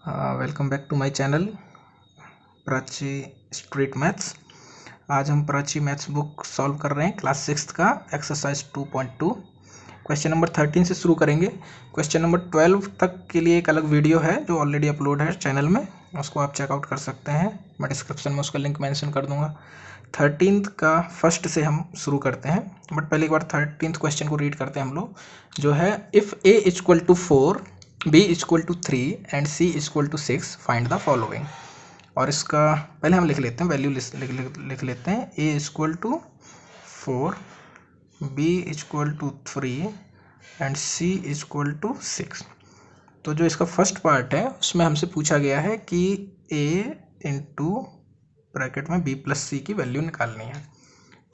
Welcome back to my channel Prachi street maths. आज हम Prachi maths book solve कर रहे हैं क्लास 6 का एक्सरसाइज 2.2। क्वेश्चन नंबर 13 से शुरू करेंगे। क्वेश्चन नंबर 12 तक के लिए एक अलग वीडियो है जो ऑलरेडी अपलोड है चैनल में, उसको आप चेकआउट कर सकते हैं। मैं डिस्क्रिप्शन में उसका लिंक मेंशन कर दूंगा। 13th का फर्स्ट से हम शुरू करते हैं, बट पहले एक बार 13th क्वेश्चन को रीड करते हैं हम लोग। जो है if a equal to 4, b equal to 3 and c equal to 6 find the following. और इसका पहले हम लिख लेते हैं, वैल्यू लिख लेते हैं। a equal to 4, b equal to 3 and c equal to 6। तो जो इसका फर्स्ट पार्ट है उसमें हमसे पूछा गया है कि a इंटू ब्रैकेट में b प्लस c की वैल्यू निकालनी है।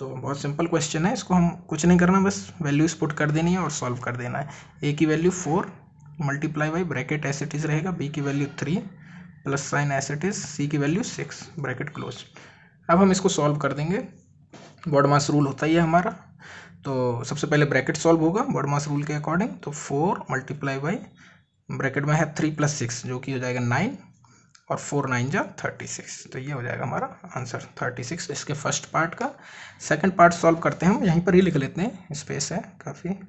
तो बहुत सिंपल क्वेश्चन है, इसको हम कुछ नहीं करना, बस वैल्यूज पुट कर देनी है और सॉल्व कर देना है। a की value 4 multiply by bracket S it is रहेगा, b की value 3 plus sign S it is, c की वैल्यू 6 ब्रैकेट क्लोज। अब हम इसको सॉल्व कर देंगे। बॉडमास रूल होता ही है हमारा, तो सबसे पहले ब्रैकेट सॉल्व होगा बॉडमास रूल के अकॉर्डिंग। तो 4 मल्टीप्लाई बाई ब्रैकेट में है 3 प्लस 6 जो कि हो जाएगा 9 और 4 9 जा 36। तो ये हो जाएगा हमारा आंसर 36 इसके फर्स्ट पार्ट का। सेकंड पार्ट सॉल्व करते हैं हम, यहीं पर ही लिख लेते हैं, स्पेस है काफ़ी।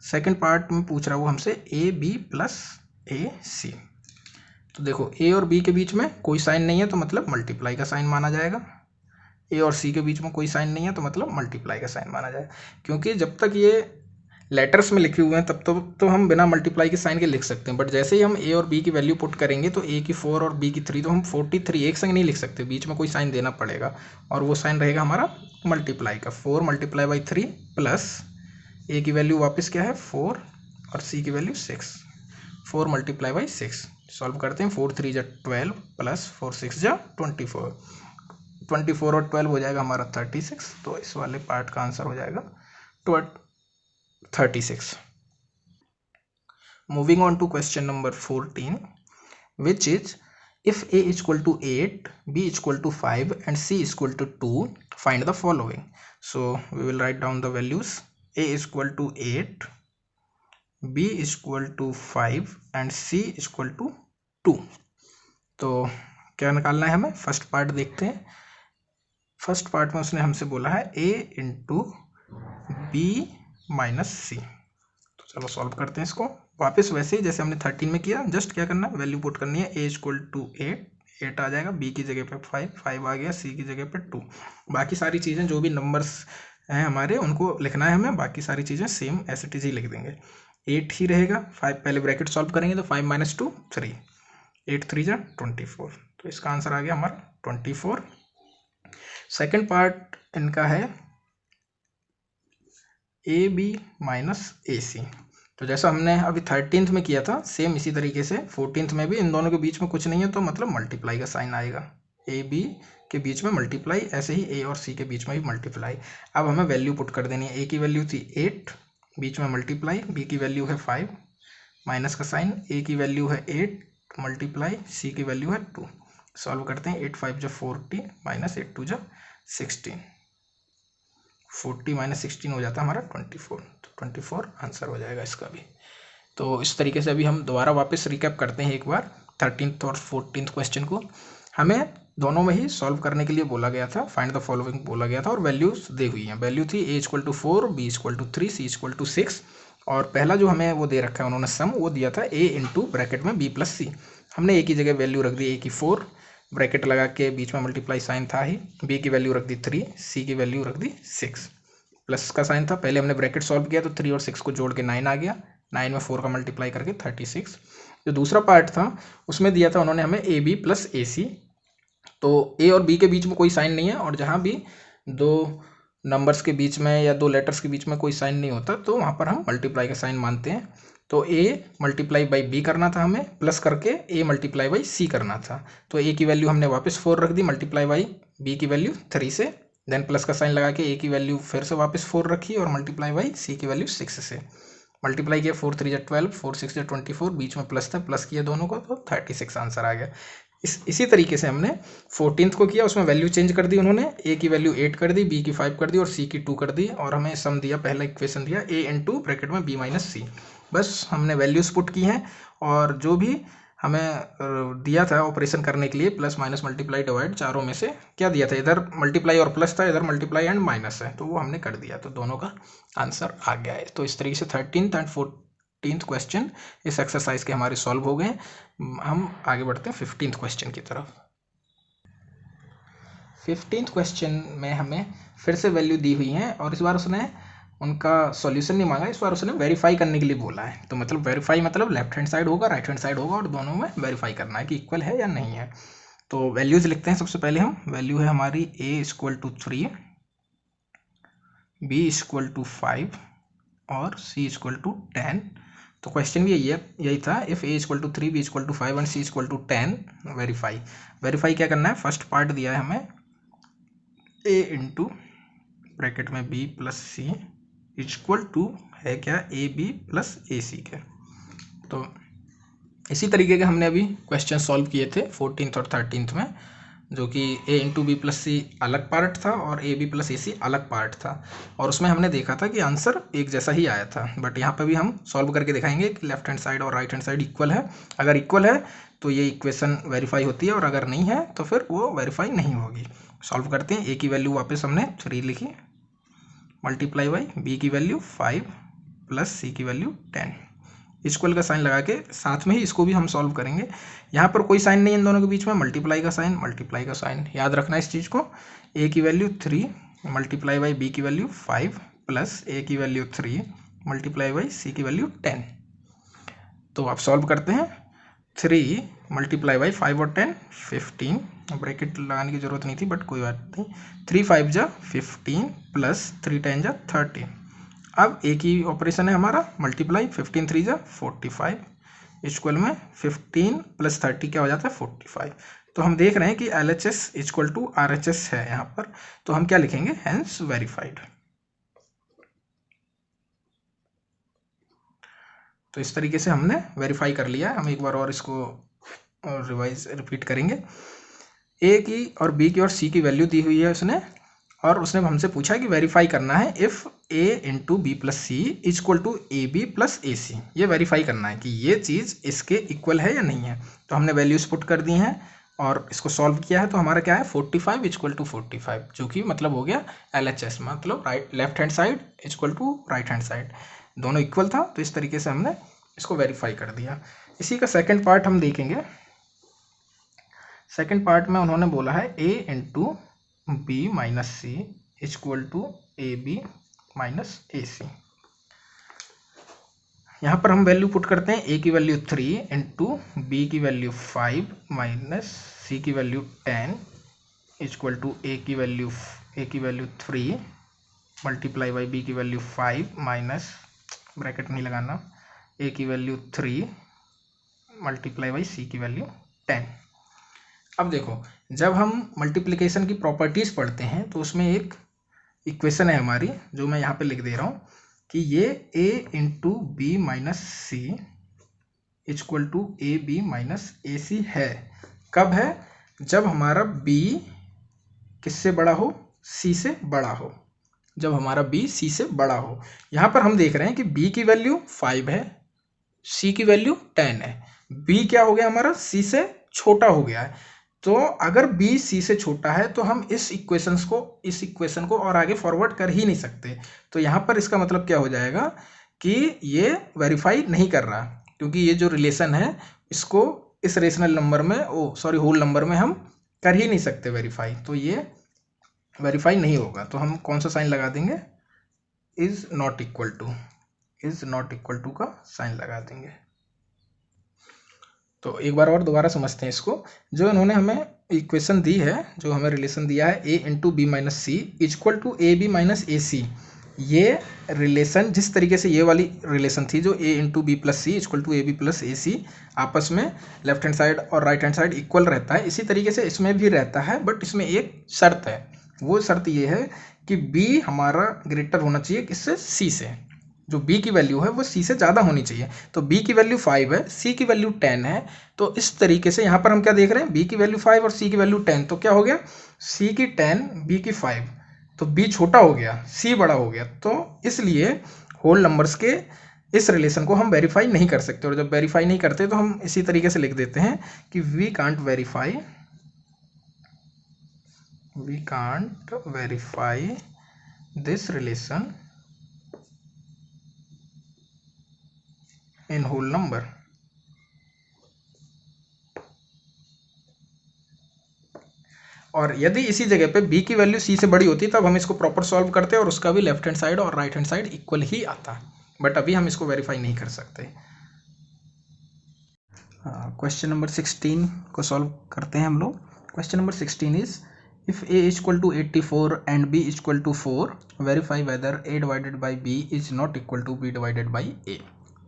सेकंड पार्ट में पूछ रहा है वो हमसे ए बी प्लस ए सी। तो देखो ए और बी के बीच में कोई साइन नहीं है तो मतलब मल्टीप्लाई का साइन माना जाएगा। ए और सी के बीच में कोई साइन नहीं है तो मतलब मल्टीप्लाई का साइन माना जाएगा, क्योंकि जब तक ये लेटर्स में लिखे हुए हैं तब तो हम बिना मल्टीप्लाई के साइन के लिख सकते हैं, बट जैसे ही हम ए और बी की वैल्यू पुट करेंगे तो ए की 4 और बी की 3, तो हम 43 एक संग नहीं लिख सकते, बीच में कोई साइन देना पड़ेगा और वो साइन रहेगा हमारा मल्टीप्लाई का। 4 मल्टीप्लाई बाई 3 प्लस ए की वैल्यू वापस क्या है 4 और सी की वैल्यू 6, 4 मल्टीप्लाई बाई 6 सॉल्व करते हैं। 4 3 जा 12 प्लस 4 6 जा 24, 24 और 12 हो जाएगा हमारा 36। तो इस वाले पार्ट का आंसर हो जाएगा 36। Moving on to question number 14, which is if a is equal to 8, b is equal to 5 and c is equal to 2, find the following. So we will write down the values. A is equal to 8, b is equal to 5 and c is equal to 2. तो क्या निकालना है हमें, first part देखते हैं। First part में उसने हमसे बोला है a इंटू बी माइनस सी। तो चलो सॉल्व करते हैं इसको वापस वैसे ही जैसे हमने 13 में किया। जस्ट क्या करना है, वैल्यू पुट करनी है। a इक्वल टू 8 आ जाएगा, b की जगह पे 5 आ गया, c की जगह पे 2। बाकी सारी चीज़ें जो भी नंबर्स हैं हमारे उनको लिखना है हमें, बाकी सारी चीज़ें same S it is he लिख देंगे। 8 ही रहेगा, 5 पहले ब्रैकेट सॉल्व करेंगे तो 5 - 2 3, 8 3 जा 24। तो इसका आंसर आ गया हमारा 24। सेकेंड पार्ट इनका है ए बी माइनस ए सी। तो जैसा हमने अभी 13th में किया था सेम इसी तरीके से 14th में भी इन दोनों के बीच में कुछ नहीं है तो मतलब मल्टीप्लाई का साइन आएगा। ए बी के बीच में मल्टीप्लाई, ऐसे ही ए और सी के बीच में भी मल्टीप्लाई। अब हमें वैल्यू पुट कर देनी है। ए की वैल्यू थी 8, बीच में मल्टीप्लाई, बी की वैल्यू है 5 माइनस का साइन, ए की वैल्यू है 8 मल्टीप्लाई, सी की वैल्यू है 2। सॉल्व करते हैं। 8 5 जा 40 माइनस 8 2 जा 16, 40 माइनस 16 हो जाता है हमारा 24। तो 24 आंसर हो जाएगा इसका भी। तो इस तरीके से अभी हम दोबारा वापस रिकैप करते हैं एक बार 13th और 14th क्वेश्चन को। हमें दोनों में ही सॉल्व करने के लिए बोला गया था, फाइंड द फॉलोइंग बोला गया था और वैल्यूज दी हुई हैं। वैल्यू थी a equal to 4, b equal to 3, c equal to 6 और पहला जो हमें वो दे रखा है उन्होंने सम, वो दिया था a इंटू ब्रैकेट में b प्लस c। हमने a की जगह वैल्यू रख दी a की 4, ब्रैकेट लगा के बीच में मल्टीप्लाई साइन था ही, b की वैल्यू रख दी 3, c की वैल्यू रख दी 6, प्लस का साइन था। पहले हमने ब्रैकेट सॉल्व किया तो 3 और 6 को जोड़ के 9 आ गया, 9 में 4 का मल्टीप्लाई करके 36। जो दूसरा पार्ट था उसमें दिया था उन्होंने हमें ए बी प्लस ए सी। तो ए और बी के बीच में कोई साइन नहीं है और जहाँ भी दो नंबर्स के बीच में या दो लेटर्स के बीच में कोई साइन नहीं होता तो वहाँ पर हम मल्टीप्लाई का साइन मानते हैं। तो ए मल्टीप्लाई बाई बी करना था हमें, प्लस करके ए मल्टीप्लाई बाई सी करना था। तो ए की वैल्यू हमने वापस 4 रख दी, मल्टीप्लाई बाई बी की वैल्यू 3 से, देन प्लस का साइन लगा के ए की वैल्यू फिर से वापस 4 रखी और मल्टीप्लाई बाई सी की वैल्यू 6 से। मल्टीप्लाई किया 4 3 जा 12, 4 6 जा 24, बीच में प्लस था, प्लस किया दोनों को तो 36 आंसर आ गया। इसी तरीके से हमने 14th को किया, उसमें वैल्यू चेंज कर दी उन्होंने, ए की वैल्यू 8 कर दी, बी की 5 कर दी और सी की 2 कर दी और हमें सम दिया, पहला इक्वेशन दिया ए इंटू ब्रैकेट में बी माइनस सी। बस हमने वैल्यूज पुट की हैं और जो भी हमें दिया था ऑपरेशन करने के लिए प्लस माइनस मल्टीप्लाई डिवाइड, चारों में से क्या दिया था, इधर मल्टीप्लाई और प्लस था, इधर मल्टीप्लाई एंड माइनस है, तो वो हमने कर दिया, तो दोनों का आंसर आ गया है। तो इस तरीके से 13th एंड 14th क्वेश्चन इस एक्सरसाइज के हमारे सॉल्व हो गए। हम आगे बढ़ते हैं 15th क्वेश्चन की तरफ। 15th क्वेश्चन में हमें फिर से वैल्यू दी हुई है और इस बार उसने उनका सॉल्यूशन नहीं मांगा, इस बार उसने वेरीफाई करने के लिए बोला है। तो मतलब वेरीफाई मतलब लेफ्ट हैंड साइड होगा, राइट हैंड साइड होगा और दोनों में वेरीफाई करना है कि इक्वल है या नहीं है। तो वैल्यूज लिखते हैं। सबसे पहले हम वैल्यू है हमारी a = 3, b = 5 और c = 10। तो क्वेश्चन भी यही था, if a = 3, b = 5 and c = 10 verify क्या करना है। फर्स्ट पार्ट दिया है हमें a इंटू ब्रैकेट में b plus c equal to है क्या, ए बी प्लस ए सी के। तो इसी तरीके के हमने अभी क्वेश्चन सॉल्व किए थे 14th और 13th में, जो कि a इंटू बी प्लस सी अलग पार्ट था और ए बी प्लस ए सी अलग पार्ट था, और उसमें हमने देखा था कि आंसर एक जैसा ही आया था। बट यहाँ पे भी हम सॉल्व करके दिखाएंगे कि लेफ्ट हैंड साइड और राइट हैंड साइड इक्वल है। अगर इक्वल है तो ये इक्वेशन वेरीफाई होती है और अगर नहीं है तो फिर वो वेरीफाई नहीं होगी। सॉल्व करते हैं। ए की वैल्यू वापस हमने 3 लिखी, मल्टीप्लाई बाई बी की वैल्यू 5 प्लस सी की वैल्यू 10, इक्वल का साइन लगा के साथ में ही इसको भी हम सॉल्व करेंगे। यहाँ पर कोई साइन नहीं है इन दोनों के बीच में, मल्टीप्लाई का साइन याद रखना इस चीज़ को। ए की वैल्यू 3 मल्टीप्लाई बाई बी की वैल्यू 5 प्लस ए की वैल्यू 3 मल्टीप्लाई बाई सी की वैल्यू 10। तो आप सॉल्व करते हैं। 3 मल्टीप्लाई बाई 5 और 10 15, ब्रैकेट लगाने की जरूरत नहीं थी बट कोई बात नहीं। 3 5 जा 15 प्लस 3 10 जा 30। अब एक ही ऑपरेशन है हमारा, मल्टीप्लाई 15 3 जा 45 इक्वल में 15 प्लस 30 क्या हो जाता है 45। तो हम देख रहे हैं कि LHS इक्वल टू RHS है यहाँ पर, तो हम क्या लिखेंगे, हेंस वेरीफाइड। तो इस तरीके से हमने वेरीफाई कर लिया। हम एक बार और इसको रिपीट करेंगे। ए की और बी की और सी की वैल्यू दी हुई है उसने, और उसने हमसे पूछा कि वेरीफाई करना है if a into B plus C equal to A B plus A C. ये वेरीफाई करना है कि ये चीज़ इसके इक्वल है या नहीं है। तो हमने वैल्यूज पुट कर दी हैं और इसको सॉल्व किया है। तो हमारा क्या है 45 इक्वल टू 45, जो कि मतलब हो गया LHS, मतलब left hand side equal to right hand side, दोनों इक्वल था। तो इस तरीके से हमने इसको वेरीफाई कर दिया। इसी का सेकेंड पार्ट हम देखेंगे। सेकेंड पार्ट में उन्होंने बोला है a into B minus C equal to A B minus A C. यहाँ पर हम वैल्यू पुट करते हैं। a की वैल्यू 3 इंटू बी की वैल्यू 5 माइनस सी की वैल्यू 10 इक्वल टू ए की वैल्यू 3 मल्टीप्लाई बाई बी की वैल्यू 5 माइनस, ब्रैकेट नहीं लगाना, ए की वैल्यू 3 मल्टीप्लाई बाई सी की वैल्यू 10। अब देखो, जब हम मल्टीप्लिकेशन की प्रॉपर्टीज़ पढ़ते हैं तो उसमें एक इक्वेशन है हमारी, जो मैं यहाँ पे लिख दे रहा हूँ कि ये a into B minus C equal to A B minus A C है। कब है, जब हमारा b किससे बड़ा हो, c से बड़ा हो। जब हमारा b c से बड़ा हो। यहाँ पर हम देख रहे हैं कि b की वैल्यू 5 है, c की वैल्यू 10 है, b क्या हो गया हमारा, c से छोटा हो गया है। तो अगर b c से छोटा है तो हम इस इक्वेशन को और आगे फॉरवर्ड कर ही नहीं सकते। तो यहाँ पर इसका मतलब क्या हो जाएगा कि ये वेरीफाई नहीं कर रहा, क्योंकि ये जो रिलेशन है इसको इस रेशनल नंबर में होल नंबर में हम कर ही नहीं सकते वेरीफाई, तो ये वेरीफाई नहीं होगा। तो हम कौन सा साइन लगा देंगे, इज नॉट इक्वल टू का साइन लगा देंगे। तो एक बार और दोबारा समझते हैं इसको। जो इन्होंने हमें इक्वेशन दी है, जो हमें रिलेशन दिया है a into B minus C equal to A B minus A C, ये रिलेशन जिस तरीके से ये वाली रिलेशन थी जो a into B plus C equal to A B plus A C, आपस में लेफ्ट हैंड साइड और राइट हैंड साइड इक्वल रहता है, इसी तरीके से इसमें भी रहता है। बट इसमें एक शर्त है, वो शर्त ये है कि b हमारा ग्रेटर होना चाहिए किससे, c से। जो b की वैल्यू है वो c से ज़्यादा होनी चाहिए। तो b की वैल्यू 5 है, c की वैल्यू 10 है। तो इस तरीके से यहाँ पर हम क्या देख रहे हैं, b की वैल्यू 5 और c की वैल्यू 10, तो क्या हो गया, c की 10 b की 5, तो b छोटा हो गया, c बड़ा हो गया। तो इसलिए होल नंबर्स के इस रिलेशन को हम वेरीफाई नहीं कर सकते, और जब वेरीफाई नहीं करते तो हम इसी तरीके से लिख देते हैं कि we can't verify this relation in whole number. और यदि इसी जगह पे b की वैल्यू c से बड़ी होती तब हम इसको प्रॉपर सॉल्व करते और उसका भी लेफ्ट हैंड साइड और राइट हैंड साइड इक्वल ही आता, बट अभी हम इसको वेरीफाई नहीं कर सकते। क्वेश्चन नंबर 16 को सॉल्व करते हैं हम लोग। Question number 16 is if a equal to 84 and b equal to 4 verify whether a divided by b is not equal to b divided by a।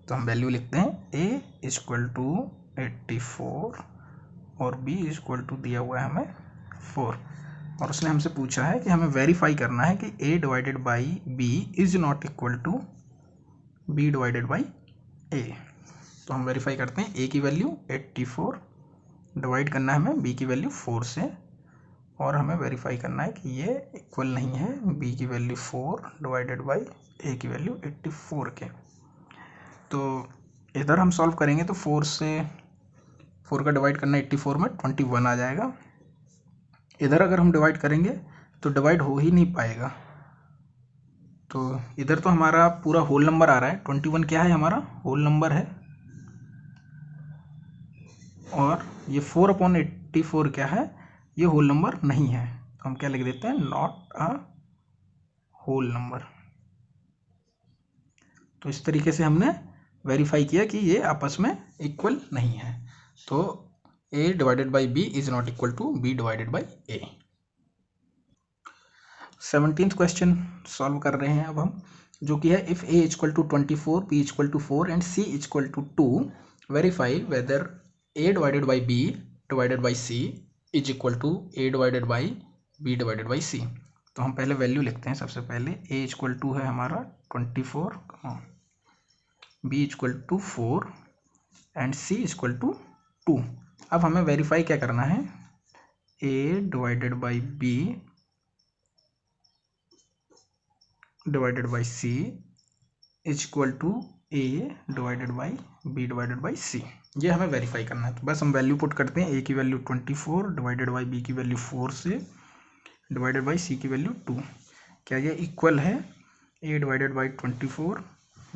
तो हम वैल्यू लिखते हैं a इक्वल टू 84 और b इक्वल टू दिया हुआ है हमें 4, और उसने हमसे पूछा है कि हमें वेरीफाई करना है कि a divided by b is not equal to b divided by a। तो हम वेरीफाई करते हैं a की वैल्यू 84 डिवाइड करना है हमें b की वैल्यू 4 से, और हमें वेरीफाई करना है कि ये इक्वल नहीं है b की वैल्यू 4 डिवाइडेड बाई a की वैल्यू 84 के। तो इधर हम सॉल्व करेंगे तो 4 से 4 का डिवाइड करना 84 में 21 आ जाएगा। इधर अगर हम डिवाइड करेंगे तो डिवाइड हो ही नहीं पाएगा, तो इधर तो हमारा पूरा होल नंबर आ रहा है। 21 क्या है, हमारा होल नंबर है, और ये 4/84 क्या है, ये होल नंबर नहीं है। तो हम क्या लिख देते हैं, नॉट अ होल नंबर। तो इस तरीके से हमने वेरीफाई किया कि ये आपस में इक्वल नहीं है। तो a divided by b is not equal to b divided by a। 17th question solve कर रहे हैं अब हम, जो कि है if a equal to 24 b equal to 4 and c equal to 2 verify whether a divided by b divided by c is equal to a divided by b divided by c। तो हम पहले वैल्यू लिखते हैं। सबसे पहले a equal to है हमारा 24, b equal to 4 and c equal to 2। अब हमें वेरीफाई क्या करना है, a divided by b divided by c is equal to a divided by b divided by c। ये हमें वेरीफाई करना है। तो बस हम वैल्यू पुट करते हैं, a की वैल्यू 24 डिवाइडेड बाई b की वैल्यू 4 से डिवाइडेड बाई c की वैल्यू 2। क्या ये इक्वल है a divided by 24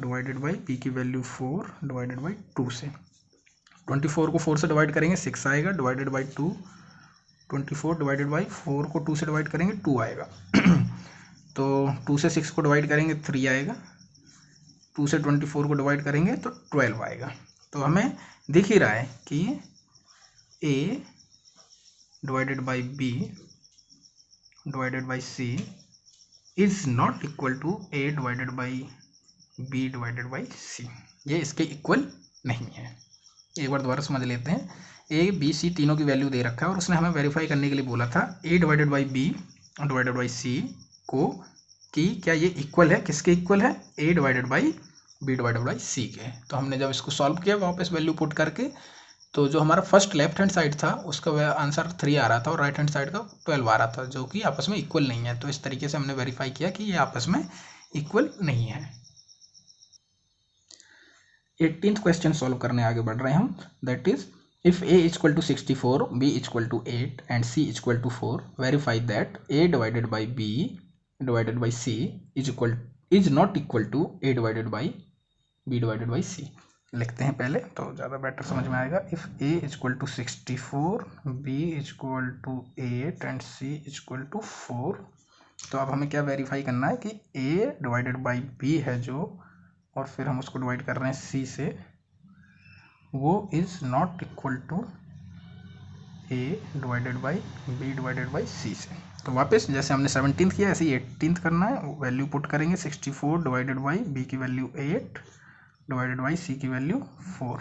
divided by b की वैल्यू 4 डिवाइडेड बाई 2 से। 24 को 4 से डिवाइड करेंगे 6 आएगा, डिवाइडेड बाई 2। 24 डिवाइडेड बाई 4 को 2 से डिवाइड करेंगे 2 आएगा। तो 2 से 6 को डिवाइड करेंगे 3 आएगा, 2 से 24 को डिवाइड करेंगे तो 12 आएगा। तो हमें दिख ही रहा है कि a divided by b divided by c is not equal to a divided by b divided by c। ये इसके इक्वल नहीं है। एक बार दोबारा समझ लेते हैं। a b c तीनों की वैल्यू दे रखा है, और उसने हमें वेरीफाई करने के लिए बोला था a divided by b divided by c को कि क्या ये इक्वल है, किसके इक्वल है, a divided by b divided by c के। तो हमने जब इसको सॉल्व किया वापस वैल्यू पुट करके, तो जो हमारा फर्स्ट लेफ्ट हैंड साइड था उसका आंसर 3 आ रहा था, और राइट हैंड साइड का 12 आ रहा था, जो कि आपस में इक्वल नहीं है। तो इस तरीके से हमने वेरीफाई किया कि ये आपस में इक्वल नहीं है। 18th क्वेश्चन सॉल्व करने आगे बढ़ रहे हैं हम। That is if a equal to 64 b equal to 8 and c equal to 4 verify that a divided by b divided by c is not equal to a divided by b divided by c। लिखते हैं पहले तो ज़्यादा better समझ में आएगा। If a equal to 64 b equal to 8 and c equal to 4, तो अब हमें क्या वेरीफाई करना है कि a डिवाइडेड बाई b है जो, और फिर हम उसको डिवाइड कर रहे हैं c से, वो is not equal to a divided by b divided by c से। तो वापस जैसे हमने 17th किया ऐसे ही 18th करना है। वैल्यू पुट करेंगे 64 डिवाइडेड बाई b की वैल्यू 8 डिवाइडेड बाई c की वैल्यू 4।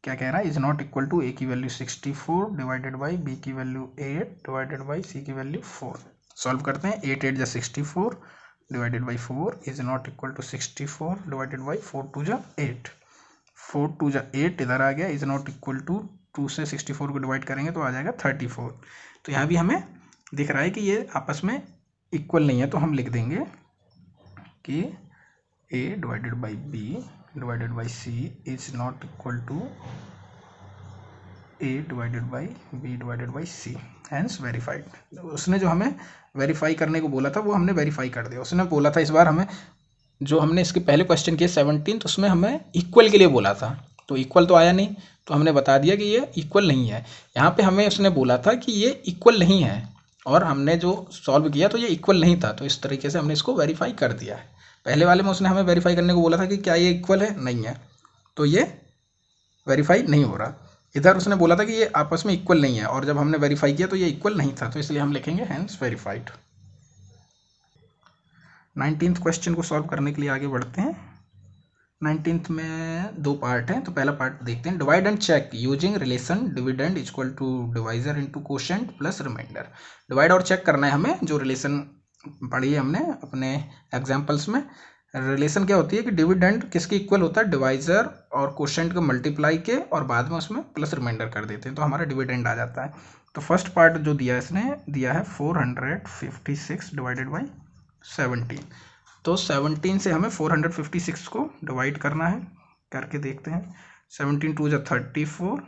क्या कह रहा है, is not equal to a की वैल्यू 64 डिवाइडेड बाई b की वैल्यू 8 डिवाइडेड बाई c की वैल्यू 4। सॉल्व करते हैं। 8 8 जा 64 divided by 4 is not equal to 64 divided by 4 2 जा 8, 4 2 जा 8 इधर आ गया, इज नॉट इक्वल टू 2 से 64 को डिवाइड करेंगे तो आ जाएगा 34। तो यहाँ भी हमें दिख रहा है कि ये आपस में इक्वल नहीं है, तो हम लिख देंगे कि A divided by B divided by C is not equal to A divided by B divided by C, hence verified। उसने जो हमें वेरीफाई करने को बोला था वो हमने वेरीफाई कर दिया। उसने बोला था इस बार हमें, जो हमने इसके पहले क्वेश्चन किए 17 तो उसमें हमें इक्वल के लिए बोला था, तो इक्वल तो आया नहीं, तो हमने बता दिया कि ये इक्वल नहीं है। यहाँ पे हमें उसने बोला था कि ये इक्वल नहीं है और हमने जो सॉल्व किया तो ये इक्वल नहीं था, तो इस तरीके से हमने इसको वेरीफाई कर दिया है। पहले वाले में उसने हमें वेरीफाई करने को बोला था कि क्या ये इक्वल है, नहीं है, तो ये वेरीफाई नहीं हो रहा। इधर उसने बोला था कि ये आपस में इक्वल नहीं है और जब हमने वेरीफाई किया तो ये इक्वल नहीं था, तो इसलिए हम लिखेंगे हैंस वेरीफाइड। 19th क्वेश्चन को सॉल्व करने के लिए आगे बढ़ते हैं। 19th में दो पार्ट हैं, तो पहला पार्ट देखते हैं। Divide and check using relation dividend equal to divisor into quotient plus remainder. Divide और चेक करना है हमें, जो रिलेशन पढ़ी है हमने अपने एग्जाम्पल्स में। रिलेशन क्या होती है कि डिविडेंड किसके इक्वल होता है, डिवाइजर और कोशेंट को मल्टीप्लाई के और बाद में उसमें प्लस रिमाइंडर कर देते हैं, तो हमारा डिविडेंड आ जाता है। तो फर्स्ट पार्ट जो दिया है इसने दिया है 456 डिवाइडेड बाई 17। तो 17 से हमें 456 को डिवाइड करना है, करके देखते हैं। 17 2 जा 34,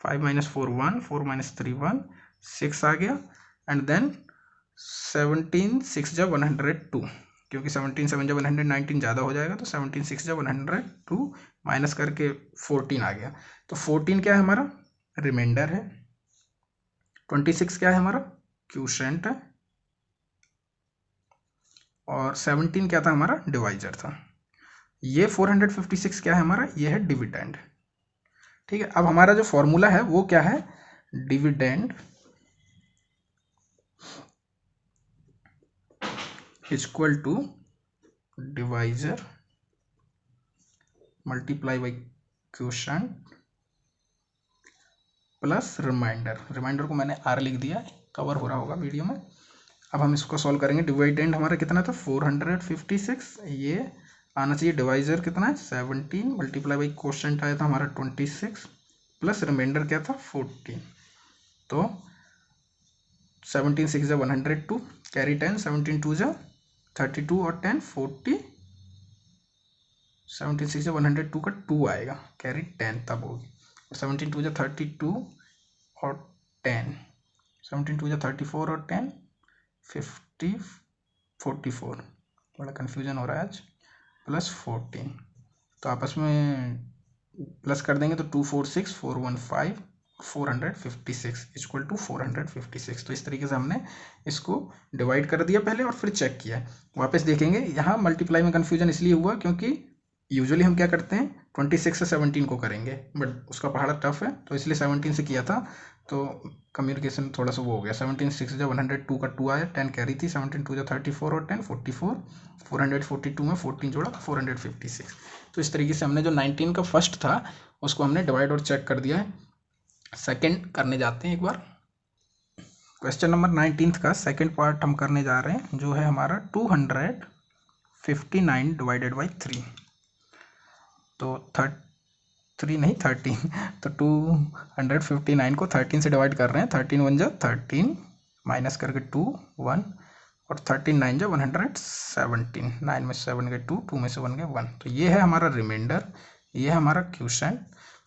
5 - 4 1, 4 - 3 1, 6 आ गया। एंड देन 17 6 जा 102, क्योंकि 17 7 जा 119 ज़्यादा हो जाएगा, तो 17 6 जा 102 माइनस करके 14 आ गया। तो 14 क्या है हमारा, रिमाइंडर है। 26 क्या है हमारा, क्वोशिएंट है। और 17 क्या था हमारा, डिवाइजर था। ये 456 क्या है हमारा, ये है डिविडेंड। ठीक है, अब हमारा जो फॉर्मूला है वो क्या है, dividend equal to divisor multiply by quotient plus remainder. Remainder को मैंने आर लिख दिया, कवर हो रहा होगा वीडियो में। अब हम इसको सॉल्व करेंगे। डिविडेंड हमारा कितना था, 456। ये आना चाहिए डिवाइजर कितना है, 17 मल्टीप्लाई बाई क्वोशिएंट आया था हमारा 26 प्लस रिमाइंडर क्या था 14। तो 17 6 जा 102, कैरी 10, 17 2 जा 32 और 10 40, 17 6 जा 102 का 2 आएगा, कैरी 10 तब होगी। 17 2 जा 32 और 10, 17 2 जा 34 और 10 50 44, बड़ा कन्फ्यूजन हो रहा है आज, प्लस 14। तो आपस में प्लस कर देंगे तो 246 415 456 इक्वल टू 456। तो इस तरीके से हमने इसको डिवाइड कर दिया पहले और फिर चेक किया। वापस देखेंगे, यहाँ मल्टीप्लाई में कन्फ्यूजन इसलिए हुआ क्योंकि यूजुअली हम क्या करते हैं 26 से 17 को करेंगे, बट उसका पहाड़ा टफ है तो इसलिए 17 से किया था, तो कम्युनिकेशन थोड़ा सा वो हो गया। 17 6 जा 102 का 2 आया, 10 कैरी थी, 17 2 जा 34 और 10 44, 442 में 14 जोड़ा 456। तो इस तरीके से हमने जो 19 का फर्स्ट था उसको हमने डिवाइड और चेक कर दिया है। सेकंड करने जाते हैं एक बार। क्वेश्चन नंबर 19 का सेकंड पार्ट हम करने जा रहे हैं, जो है हमारा 259 डिवाइडेड बाई 3। तो 3 नहीं 13, तो 259 को 13 से डिवाइड कर रहे हैं। 13 1 जा 13 माइनस करके 2 1 और 13 9 जा 117, 9 में 7 गए 2, 2 में से 1 गए 1। तो ये है हमारा रिमाइंडर, ये है हमारा क्वोशिएंट।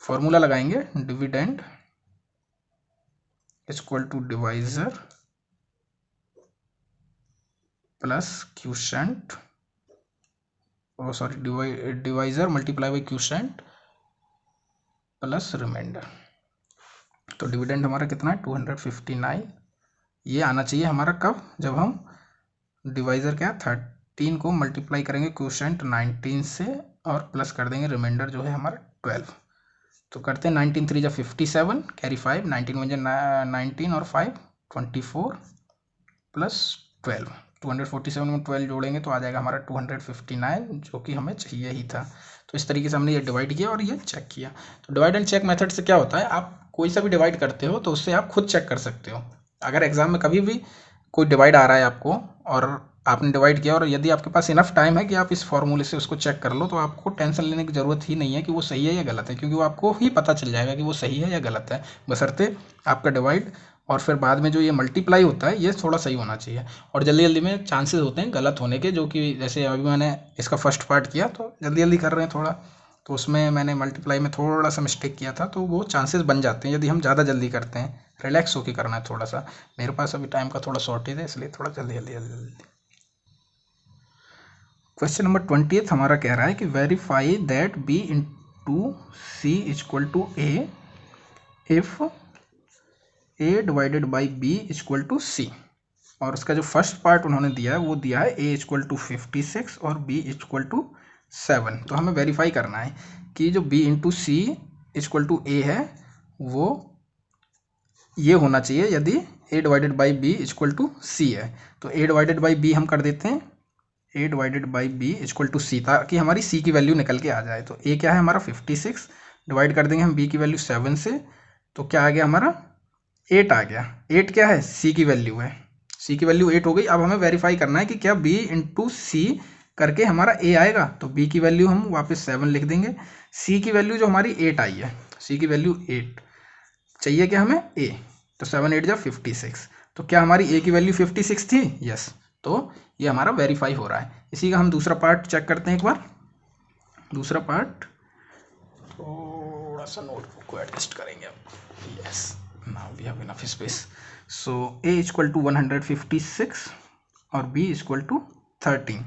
फॉर्मूला लगाएंगे, dividend equal to divisor plus quotient, sorry divisor multiply by quotient plus remainder. तो डिविडेंड हमारा कितना है 259। ये आना चाहिए हमारा कब, जब हम डिवाइजर क्या 13 को मल्टीप्लाई करेंगे क्वोशिएंट 19 से और प्लस कर देंगे रिमाइंडर जो है हमारा 12। तो करते हैं 19 3 जा 57, कैरी 5, 19 1 जा 19 और 5 24 प्लस 12, 247 में 12 जोड़ेंगे तो आ जाएगा हमारा 259, जो कि हमें चाहिए ही था। तो इस तरीके से हमने ये डिवाइड किया और ये चेक किया। तो डिवाइड एंड चेक मेथड से क्या होता है, आप कोई सा भी डिवाइड करते हो तो उससे आप खुद चेक कर सकते हो। अगर एग्जाम में कभी भी कोई डिवाइड आ रहा है आपको और आपने डिवाइड किया और यदि आपके पास इनफ टाइम है कि आप इस फॉर्मूले से उसको चेक कर लो, तो आपको टेंशन लेने की ज़रूरत ही नहीं है कि वो सही है या गलत है, क्योंकि वो आपको ही पता चल जाएगा कि वो सही है या गलत है, बशर्ते आपका डिवाइड और फिर बाद में जो ये मल्टीप्लाई होता है ये थोड़ा सही होना चाहिए। और जल्दी जल्दी में चांसेस होते हैं गलत होने के, जो कि जैसे अभी मैंने इसका फर्स्ट पार्ट किया तो जल्दी जल्दी कर रहे हैं थोड़ा, तो उसमें मैंने मल्टीप्लाई में थोड़ा सा मिस्टेक किया था, तो वो चांसेस बन जाते हैं यदि हम ज़्यादा जल्दी करते हैं। रिलैक्स होकर करना है थोड़ा सा। मेरे पास अभी टाइम का थोड़ा शॉर्टेज है, इसलिए थोड़ा जल्दी जल्दी जल्दी जल्दी। क्वेश्चन नंबर 20 हमारा कह रहा है कि verify that b into C equal to A if a divided by b equal to C. और उसका जो फर्स्ट पार्ट उन्होंने दिया है वो दिया है a इक्वल टू 56 और b इक्वल टू 7। तो हमें वेरीफाई करना है कि जो b into C equal to A है वो ये होना चाहिए यदि a divided by b equal to C है। तो a डिवाइडेड बाई b हम कर देते हैं a divided by b equal to C, ताकि हमारी c की वैल्यू निकल के आ जाए। तो a क्या है हमारा 56, डिवाइड कर देंगे हम b की वैल्यू 7 से, तो क्या आ गया हमारा 8 आ गया। 8 क्या है c की वैल्यू है, c की वैल्यू 8 हो गई। अब हमें वेरीफाई करना है कि क्या b इंटू सी करके हमारा a आएगा। तो b की वैल्यू हम वापस 7 लिख देंगे, c की वैल्यू जो हमारी 8 आई है, c की वैल्यू 8 चाहिए क्या हमें a, तो 7 8 जा 56। तो क्या हमारी a की वैल्यू 56 थी, यस। तो ये हमारा वेरीफाई हो रहा है। इसी का हम दूसरा पार्ट चेक करते हैं एक बार। दूसरा पार्ट थोड़ा सा नोटबुक को एडजस्ट करेंगे अब, yes now we have enough space. So a equal to 156 और b इक्वल टू 13।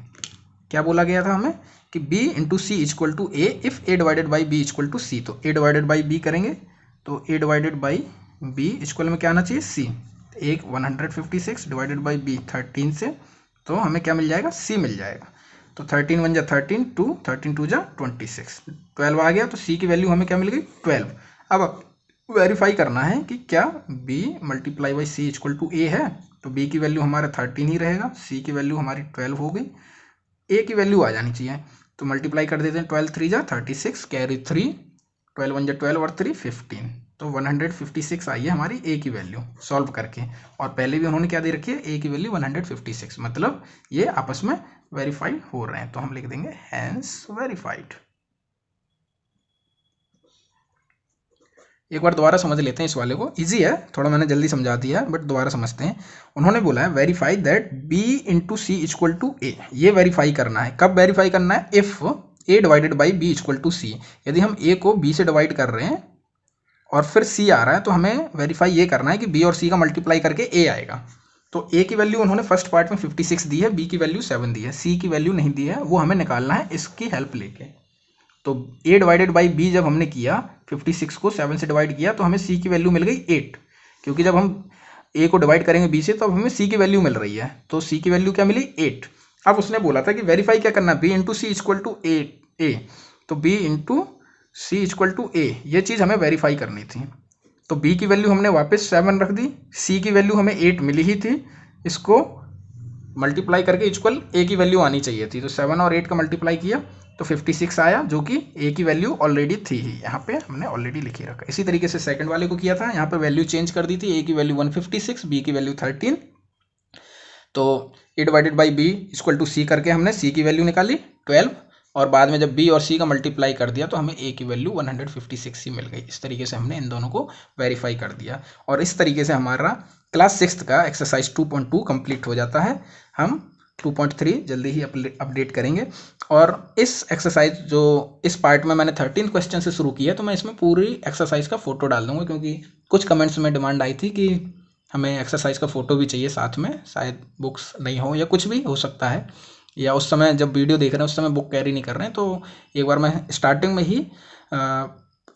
क्या बोला गया था हमें कि b into C equal to A if a divided by b equal to C. तो a डिवाइडेड बाई b करेंगे, तो a divided by b equal में क्या आना चाहिए c। एक 156 डिवाइडेड बाई b 13 से, तो हमें क्या मिल जाएगा c मिल जाएगा। तो 13 1 जा 13, 2 13 2 जा 26, 12 आ गया। तो c की वैल्यू हमें क्या मिल गई 12। अब वेरीफाई करना है कि क्या b multiply by C equal to A है। तो b की वैल्यू हमारा 13 ही रहेगा, c की वैल्यू हमारी 12 हो गई, a की वैल्यू आ जानी चाहिए। तो मल्टीप्लाई कर देते हैं, 12 3 जा 36, कैरी 3, 12 1 जा 12 और 3 15। तो 156 आई है हमारी a की वैल्यू सॉल्व करके। और पहले भी उन्होंने क्या दे रखी है, a की वैल्यू 156, मतलब ये आपस में वेरीफाइड हो रहे हैं। तो हम लिख देंगे हैंस वेरीफाइड। एक बार दोबारा समझ लेते हैं इस वाले को, इजी है थोड़ा, मैंने जल्दी समझा दिया है बट दोबारा समझते हैं। उन्होंने बोला है verify that b into C equal to A. ये वेरीफाई करना है, कब वेरीफाई करना है, if a divided by b equal to C. यदि हम a को b से डिवाइड कर रहे हैं और फिर c आ रहा है, तो हमें वेरीफाई ये करना है कि b और c का मल्टीप्लाई करके a आएगा। तो a की वैल्यू उन्होंने फर्स्ट पार्ट में 56 दी है, b की वैल्यू 7 दी है, c की वैल्यू नहीं दी है, वो हमें निकालना है इसकी हेल्प लेके। तो a डिवाइडेड बाई b जब हमने किया, 56 को 7 से डिवाइड किया, तो हमें c की वैल्यू मिल गई 8, क्योंकि जब हम a को डिवाइड करेंगे b से तो अब हमें c की वैल्यू मिल रही है। तो c की वैल्यू क्या मिली 8। अब उसने बोला था कि वेरीफाई क्या करना है, b into C equal to A. तो b into C equal to A, ये चीज़ हमें वेरीफाई करनी थी। तो b की वैल्यू हमने वापस 7 रख दी, c की वैल्यू हमें 8 मिली ही थी, इसको मल्टीप्लाई करके इक्वल a की वैल्यू आनी चाहिए थी। तो 7 और 8 का मल्टीप्लाई किया तो 56 आया, जो कि a की वैल्यू ऑलरेडी थी ही, यहाँ पे हमने ऑलरेडी लिखी रखा। इसी तरीके से सेकंड वाले को किया था, यहाँ पे वैल्यू चेंज कर दी थी, a की वैल्यू 156, b की वैल्यू 13। तो a divided by b equal to C करके हमने c की वैल्यू निकाली 12, और बाद में जब b और c का मल्टीप्लाई कर दिया तो हमें a की वैल्यू 156 ही मिल गई। इस तरीके से हमने इन दोनों को वेरीफाई कर दिया, और इस तरीके से हमारा क्लास 6 का एक्सरसाइज 2.2 कंप्लीट हो जाता है। हम 2.3 जल्दी ही अपडेट करेंगे। और इस एक्सरसाइज जो इस पार्ट में मैंने 13 क्वेश्चन से शुरू किया, तो मैं इसमें पूरी एक्सरसाइज का फोटो डाल दूंगा, क्योंकि कुछ कमेंट्स में डिमांड आई थी कि हमें एक्सरसाइज का फोटो भी चाहिए साथ में, शायद बुक्स नहीं हो या कुछ भी हो सकता है, या उस समय जब वीडियो देख रहे हैं उस समय बुक कैरी नहीं कर रहे हैं। तो एक बार मैं स्टार्टिंग में ही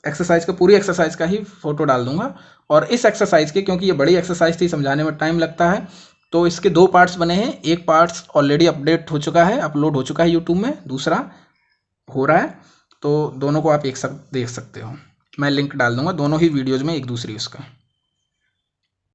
एक्सरसाइज का पूरी एक्सरसाइज का ही फोटो डाल दूंगा। और इस एक्सरसाइज के, क्योंकि ये बड़ी एक्सरसाइज थी, समझाने में टाइम लगता है, तो इसके 2 पार्ट्स बने हैं। एक पार्ट्स ऑलरेडी अपडेट हो चुका है, अपलोड हो चुका है यूट्यूब में, दूसरा हो रहा है। तो दोनों को आप एक साथ देख सकते हो, मैं लिंक डाल दूंगा दोनों ही वीडियोज़ में एक दूसरी उसका।